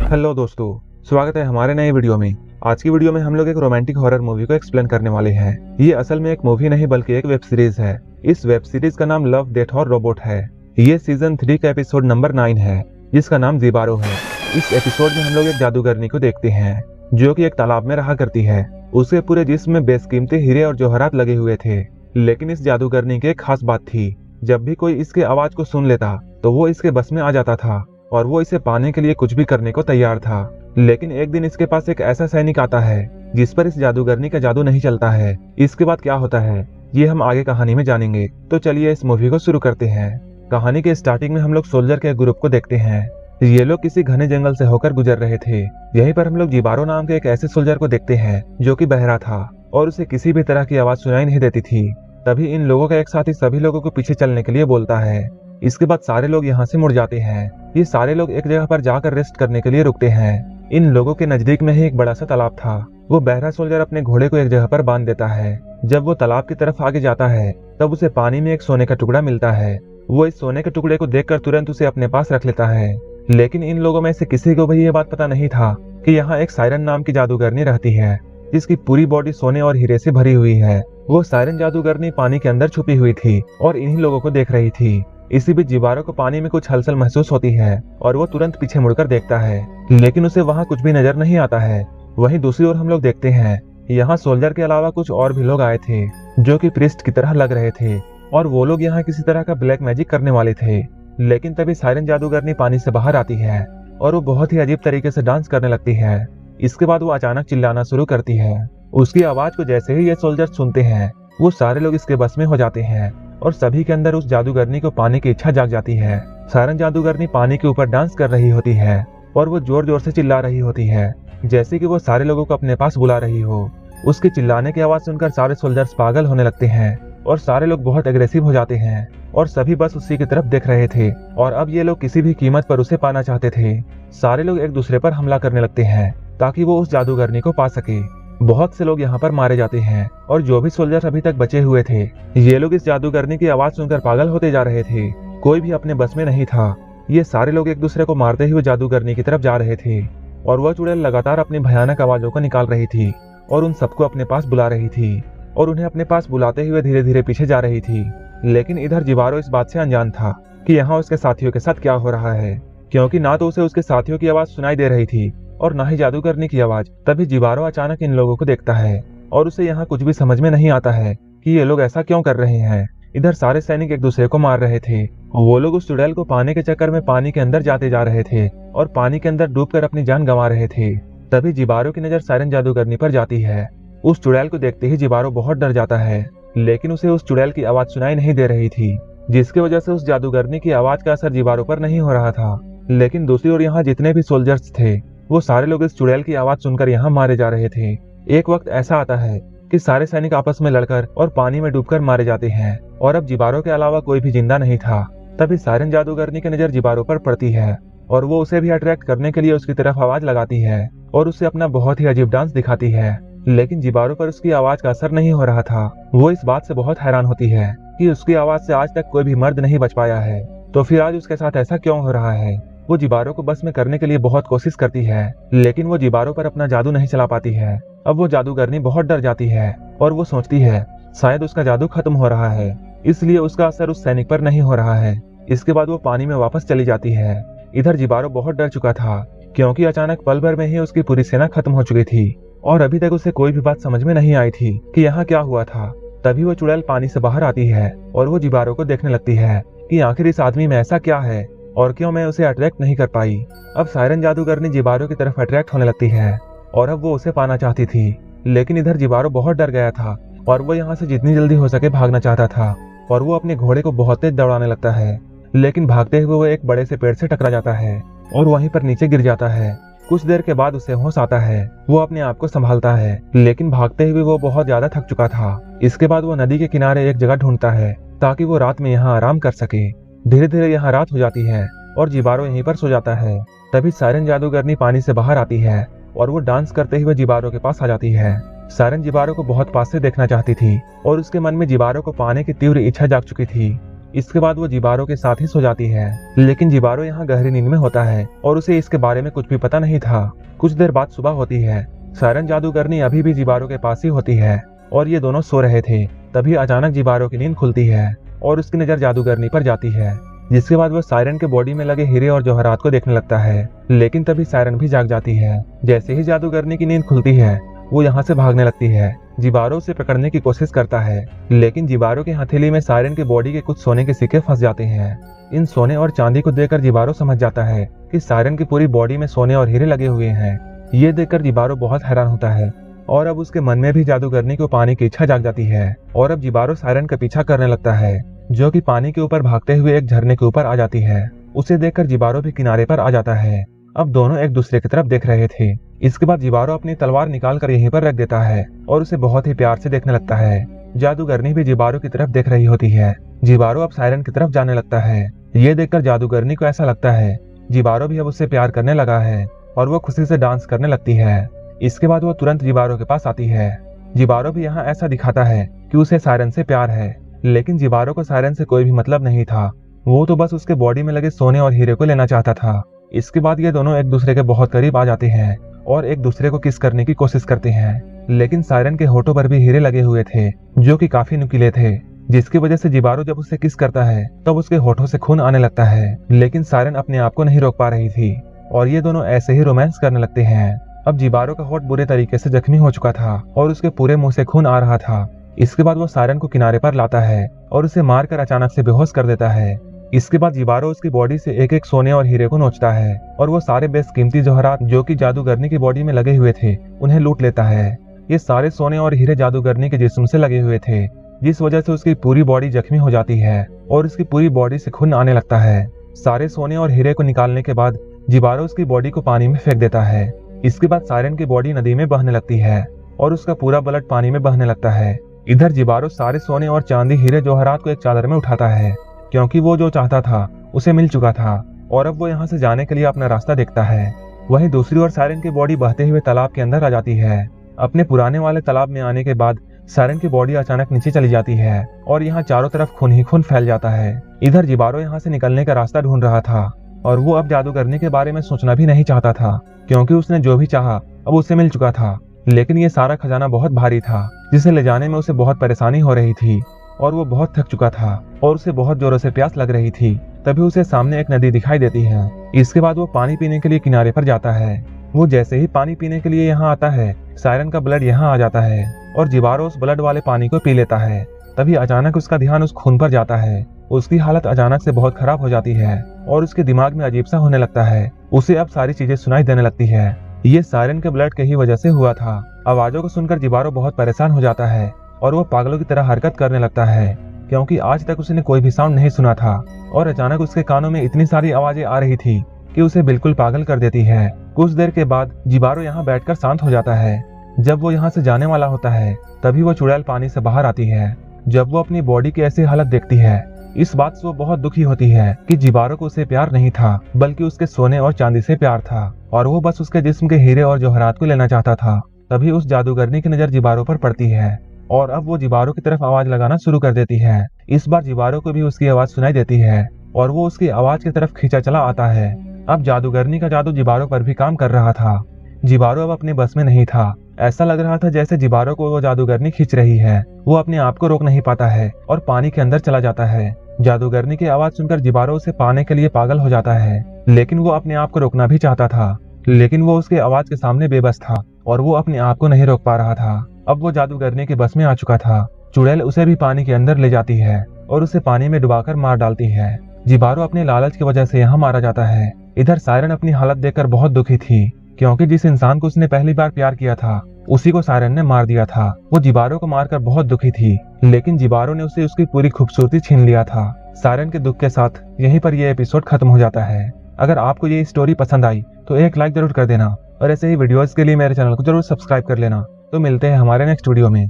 Hello दोस्तों, स्वागत है हमारे नए वीडियो में। आज की वीडियो में हम लोग एक रोमांटिक हॉरर मूवी को एक्सप्लेन करने वाले हैं। ये असल में एक मूवी नहीं बल्कि एक वेब सीरीज है। इस वेब सीरीज का नाम लव, डेथ और रोबोट है। ये सीजन 3 का एपिसोड नंबर 9 है, जिसका नाम ज़ीबारो है। इस एपिसोड में हम लोग एक जादूगरनी को देखते हैं जो कि एक तालाब में रहा करती है। उसके पूरे जिस्म में बेशकीमती हीरे और जवाहरात लगे हुए थे। लेकिन इस जादूगरनी की एक खास बात थी, जब भी कोई इसके आवाज को सुन लेता तो वो इसके बस में आ जाता था और वो इसे पाने के लिए कुछ भी करने को तैयार था। लेकिन एक दिन इसके पास एक ऐसा सैनिक आता है जिस पर इस जादूगरनी का जादू नहीं चलता है। इसके बाद क्या होता है ये हम आगे कहानी में जानेंगे। तो चलिए इस मूवी को शुरू करते हैं। कहानी के स्टार्टिंग में हम लोग सोल्जर के ग्रुप को देखते हैं। ये लोग किसी घने जंगल से होकर गुजर रहे थे। यहीं पर हम लोग ज़ीबारो नाम के एक ऐसे सोल्जर को देखते हैं जो कि बहरा था और उसे किसी भी तरह की आवाज सुनाई नहीं देती थी। तभी इन लोगों का एक साथी सभी लोगों को पीछे चलने के लिए बोलता है। इसके बाद सारे लोग यहाँ से मुड़ जाते हैं। ये सारे लोग एक जगह पर जाकर रेस्ट करने के लिए रुकते हैं। इन लोगों के नजदीक में ही एक बड़ा सा तालाब था। वो बहरा सोल्जर अपने घोड़े को एक जगह पर बांध देता है। जब वो तालाब की तरफ आगे जाता है तब उसे पानी में एक सोने का टुकड़ा मिलता है। वो इस सोने के टुकड़े को देखकर तुरंत उसे अपने पास रख लेता है। लेकिन इन लोगों में से किसी को भी ये बात पता नहीं था कि यहाँ एक सायरन नाम की जादूगरनी रहती है, जिसकी पूरी बॉडी सोने और हीरे से भरी हुई है। वो सायरन जादूगरनी पानी के अंदर छुपी हुई थी और इन्हीं लोगों को देख रही थी। इसी बीच ज़ीबारो को पानी में कुछ हलचल महसूस होती है और वो तुरंत पीछे मुड़कर देखता है, लेकिन उसे वहाँ कुछ भी नजर नहीं आता है। वहीं दूसरी ओर हम लोग देखते हैं यहाँ सोल्जर के अलावा कुछ और भी लोग आए थे जो कि प्रीस्ट की तरह लग रहे थे और वो लोग यहाँ किसी तरह का ब्लैक मैजिक करने वाले थे। लेकिन तभी सायरन जादूगरनी पानी से बाहर आती है और वो बहुत ही अजीब तरीके से डांस करने लगती है। इसके बाद वो अचानक चिल्लाना शुरू करती है। उसकी आवाज को जैसे ही ये सोल्जर सुनते हैं वो सारे लोग इसके बस में हो जाते हैं और सभी के अंदर उस जादूगरनी को पाने की इच्छा जाग जाती है। सायरन जादूगरनी पानी के ऊपर डांस कर रही होती है और वो जोर जोर से चिल्ला रही होती है, जैसे कि वो सारे लोगों को अपने पास बुला रही हो। उसके चिल्लाने की आवाज सुनकर सारे सोल्जर्स पागल होने लगते हैं और सारे लोग बहुत एग्रेसिव हो जाते हैं और सभी बस उसी की तरफ देख रहे थे और अब ये लोग किसी भी कीमत पर उसे पाना चाहते थे। सारे लोग एक दूसरे पर हमला करने लगते हैं ताकि वो उस जादूगरनी को पा सके। बहुत से लोग यहाँ पर मारे जाते हैं और जो भी सोल्जर्स अभी तक बचे हुए थे ये लोग इस जादूगरनी की आवाज सुनकर पागल होते जा रहे थे। कोई भी अपने बस में नहीं था। ये सारे लोग एक दूसरे को मारते हुए जादूगरनी की तरफ जा रहे थे और वह चुड़ैल लगातार अपनी भयानक आवाजों को निकाल रही थी और उन सबको अपने पास बुला रही थी और उन्हें अपने पास बुलाते हुए धीरे धीरे पीछे जा रही थी। लेकिन इधर ज़ीबारो इस बात से अनजान था कि यहाँ उसके साथियों के साथ क्या हो रहा है, क्योंकि ना तो उसे उसके साथियों की आवाज सुनाई दे रही थी और ना ही जादूगरनी की आवाज। तभी ज़ीबारो अचानक इन लोगों को देखता है और उसे यहाँ कुछ भी समझ में नहीं आता है कि ये लोग ऐसा क्यों कर रहे हैं। इधर सारे सैनिक एक दूसरे को मार रहे थे। वो लोग उस चुड़ैल को पाने के चक्कर में पानी के अंदर जाते जा रहे थे और पानी के अंदर डूबकर अपनी जान गंवा रहे थे। तभी ज़ीबारो की नजर सायरन जादूगरनी पर जाती है। उस चुड़ैल को देखते ही ज़ीबारो बहुत डर जाता है, लेकिन उसे उस चुड़ैल की आवाज सुनाई नहीं दे रही थी, जिसकी वजह से उस जादूगरनी की आवाज का असर ज़ीबारो पर नहीं हो रहा था। लेकिन दूसरी ओर यहाँ जितने भी सोल्जर्स थे वो सारे लोग इस चुड़ैल की आवाज सुनकर यहाँ मारे जा रहे थे। एक वक्त ऐसा आता है कि सारे सैनिक आपस में लड़कर और पानी में डूबकर मारे जाते हैं और अब ज़ीबारो के अलावा कोई भी जिंदा नहीं था। तभी सायरन जादूगरनी की नजर ज़ीबारो पर पड़ती है और वो उसे भी अट्रैक्ट करने के लिए उसकी तरफ आवाज लगाती है और उसे अपना बहुत ही अजीब डांस दिखाती है। लेकिन ज़ीबारो पर उसकी आवाज का असर नहीं हो रहा था। वो इस बात से बहुत हैरान होती है कि उसकी आवाज से आज तक कोई भी मर्द नहीं बच पाया है, तो फिर आज उसके साथ ऐसा क्यों हो रहा है। वो ज़ीबारो को बस में करने के लिए बहुत कोशिश करती है, लेकिन वो ज़ीबारो पर अपना जादू नहीं चला पाती है। अब वो जादूगरनी बहुत डर जाती है और वो सोचती है शायद उसका जादू खत्म हो रहा है, इसलिए उसका असर उस सैनिक पर नहीं हो रहा है। इसके बाद वो पानी में वापस चली जाती है। इधर ज़ीबारो बहुत डर चुका था, क्योंकि अचानक पल भर में ही उसकी पूरी सेना खत्म हो चुकी थी और अभी तक उसे कोई भी बात समझ में नहीं आई थी कि यहाँ क्या हुआ था। तभी वो चुड़ैल पानी से बाहर आती है और वो ज़ीबारो को देखने लगती है कि आखिर इस आदमी में ऐसा क्या है और क्यों मैं उसे अट्रैक्ट नहीं कर पाई। अब सायरन जादूगरनी ज़ीबारो की तरफ अट्रैक्ट होने लगती है और अब वो उसे पाना चाहती थी। लेकिन इधर ज़ीबारो बहुत डर गया था और वो यहाँ से जितनी जल्दी हो सके भागना चाहता था और वो अपने घोड़े को बहुत तेज दौड़ाने लगता है। लेकिन भागते हुए वो एक बड़े से पेड़ से टकरा जाता है और वहीं पर नीचे गिर जाता है। कुछ देर के बाद उसे होश आता है। वो अपने आप को संभालता है, लेकिन भागते हुए वो बहुत ज्यादा थक चुका था। इसके बाद वो नदी के किनारे एक जगह ढूंढता है ताकि वो रात में यहाँ आराम कर सके। धीरे धीरे यहाँ रात हो जाती है और ज़ीबारो यहीं पर सो जाता है। तभी सायरन जादूगरनी पानी से बाहर आती है और वो डांस करते हुए ज़ीबारो के पास आ जाती है। सायरन ज़ीबारो को बहुत पास से देखना चाहती थी और उसके मन में ज़ीबारो को पाने की तीव्र इच्छा जाग चुकी थी। इसके बाद वो जिबारो के साथ ही सो जाती है। लेकिन जिबारो यहाँ गहरी नींद में होता है और उसे इसके बारे में कुछ भी पता नहीं था। कुछ देर बाद सुबह होती है। सायरन जादूगरनी अभी भी जिबारो के पास ही होती है और ये दोनों सो रहे थे। तभी अचानक जिबारो की नींद खुलती है और उसकी नजर जादूगरनी पर जाती है, जिसके बाद वो सायरन के बॉडी में लगे हीरे और जवाहरात को देखने लगता है। लेकिन तभी सायरन भी जाग जाती है। जैसे ही जादूगरनी की नींद खुलती है वो यहाँ से भागने लगती है। जिबारो उसे पकड़ने की कोशिश करता है, लेकिन जिबारो की हथेली में सायरन के बॉडी के कुछ सोने के सिक्के फंस जाते हैं। इन सोने और चांदी को देखकर जिबारो समझ जाता है कि सायरन की पूरी बॉडी में सोने और हीरे लगे हुए हैं। ये देखकर जिबारो बहुत हैरान होता है और अब उसके मन में भी जादूगरनी को पाने की इच्छा जाग जाती है और अब जिबारो सायरन का पीछा करने लगता है, जो कि पानी के ऊपर भागते हुए एक झरने के ऊपर आ जाती है। उसे देखकर जिबारो भी किनारे पर आ जाता है। अब दोनों एक दूसरे की तरफ देख रहे थे। इसके बाद जिबारो अपनी तलवार निकाल कर यहीं पर रख देता है और उसे बहुत ही प्यार से देखने लगता है। जादूगरनी भी जिबारो की तरफ देख रही होती है। जिबारो अब सायरन की तरफ जाने लगता है। ये देखकर जादूगरनी को ऐसा लगता है जिबारो भी अब उससे प्यार करने लगा है और वो खुशी से डांस करने लगती है। इसके बाद वो तुरंत जिबारो के पास आती है। जिबारो भी यहाँ ऐसा दिखाता है कि उसे सायरन से प्यार है, लेकिन जिबारो को सायरन से कोई भी मतलब नहीं था। वो तो बस उसके बॉडी में लगे सोने और हीरे को लेना चाहता था। इसके बाद ये दोनों एक दूसरे के बहुत करीब आ जाते हैं और एक दूसरे को किस करने की कोशिश करते हैं, लेकिन सायरन के होठों पर भी हीरे लगे हुए थे जो कि काफी नुकीले थे, जिसकी वजह से जिबारो जब उससे किस करता है तब उसके होठों से खून आने लगता है। लेकिन सायरन अपने आप को नहीं रोक पा रही थी और ये दोनों ऐसे ही रोमांस करने लगते हैं। अब जिबारो का होठ बुरे तरीके से जख्मी हो चुका था और उसके पूरे मुंह से खून आ रहा था। इसके बाद वो सायरन को किनारे पर लाता है और उसे मारकर अचानक से बेहोश कर देता है। इसके बाद जिबारो उसकी बॉडी से एक एक सोने और हीरे को नोचता है और वो सारे बेशकीमती जवाहरात जो कि जादूगरनी की बॉडी में लगे हुए थे उन्हें लूट लेता है। ये सारे सोने और हीरे जादूगरनी के जिस्म से लगे हुए थे, जिस वजह से उसकी पूरी बॉडी जख्मी हो जाती है और उसकी पूरी बॉडी से खून आने लगता है। सारे सोने और हीरे को निकालने के बाद जिबारो उसकी बॉडी को पानी में फेंक देता है। इसके बाद सायरन की बॉडी नदी में बहने लगती है और उसका पूरा ब्लड पानी में बहने लगता है। इधर जिबारो सारे सोने और चांदी हीरे जवाहरात को एक चादर में उठाता है, क्योंकि वो जो चाहता था उसे मिल चुका था और अब वो यहाँ से जाने के लिए अपना रास्ता देखता है। वहीं दूसरी ओर सायरन की बॉडी बहते हुए तालाब के अंदर आ जाती है। अपने पुराने वाले तालाब में आने के बाद सायरन की बॉडी अचानक नीचे चली जाती है और यहाँ चारों तरफ खून ही खून फैल जाता है। इधर जिबारो यहाँ से निकलने का रास्ता ढूंढ रहा था और वो अब जादूगरनी के बारे में सोचना भी नहीं चाहता था, क्योंकि उसने जो भी चाहा अब उसे मिल चुका था। लेकिन ये सारा खजाना बहुत भारी था, जिसे ले जाने में उसे बहुत परेशानी हो रही थी और वो बहुत थक चुका था और उसे बहुत जोरों से प्यास लग रही थी। तभी उसे सामने एक नदी दिखाई देती है। इसके बाद वो पानी पीने के लिए किनारे पर जाता है। वो जैसे ही पानी पीने के लिए यहाँ आता है, सायरन का ब्लड यहाँ आ जाता है और जिबारो उस ब्लड वाले पानी को पी लेता है। तभी अचानक उसका ध्यान उस खून पर जाता है। उसकी हालत अचानक से बहुत खराब हो जाती है और उसके दिमाग में अजीब सा होने लगता है। उसे अब सारी चीजें सुनाई देने लगती है। ये सायरन के ब्लड के ही वजह से हुआ था। आवाजों को सुनकर जिबारो बहुत परेशान हो जाता है और वो पागलों की तरह हरकत करने लगता है, क्योंकि आज तक उसने कोई भी साउंड नहीं सुना था और अचानक उसके कानों में इतनी सारी आवाजें आ रही थी कि उसे बिल्कुल पागल कर देती है। कुछ देर के बाद जिबारो यहाँ बैठकर शांत हो जाता है। जब वो यहाँ से जाने वाला होता है तभी वो चुड़ैल पानी से बाहर आती है। जब वो अपनी बॉडी की ऐसी हालत देखती है, इस बात से वो बहुत दुखी होती है कि जिबारो को उसे प्यार नहीं था, बल्कि उसके सोने और चांदी से प्यार था और वो बस उसके जिस्म के हीरे और जवाहरात को लेना चाहता था। तभी उस जादूगरनी की नजर जिबारो पर पड़ती है और अब वो जिबारो की तरफ आवाज लगाना शुरू कर देती है। इस बार जिबारो को भी उसकी आवाज सुनाई देती है और वो उसकी आवाज की तरफ खींचा चला आता है। अब जादूगरनी का जादू जिबारो पर भी काम कर रहा था। जिबारो अब अपने बस में नहीं था। ऐसा लग रहा था जैसे जिबारो को वो जादूगरनी खींच रही है। वो अपने आप को रोक नहीं पाता है और पानी के अंदर चला जाता है। जादूगरनी की आवाज सुनकर जिबारो उसे पाने के लिए पागल हो जाता है, लेकिन वो अपने आप को रोकना भी चाहता था, लेकिन वो उसके आवाज के सामने बेबस था और वो अपने आप को नहीं रोक पा रहा था। अब वो जादूगरनी के बस में आ चुका था। चुड़ैल उसे भी पानी के अंदर ले जाती है और उसे पानी में डुबाकर मार डालती है। जिबारो अपने लालच की वजह से यहाँ मारा जाता है। इधर सायरन अपनी हालत देखकर बहुत दुखी थी, क्योंकि जिस इंसान को उसने पहली बार प्यार किया था उसी को सायरन ने मार दिया था। वो जिबारो को मारकर बहुत दुखी थी, लेकिन जिबारो ने उसे उसकी पूरी खूबसूरती छीन लिया था। सायरन के दुख के साथ यहीं पर यह एपिसोड खत्म हो जाता है। अगर आपको ये स्टोरी पसंद आई तो एक लाइक जरूर कर देना और ऐसे ही वीडियोस के लिए मेरे चैनल को जरूर सब्सक्राइब कर लेना। तो मिलते हैं हमारे नेक्स्ट वीडियो में।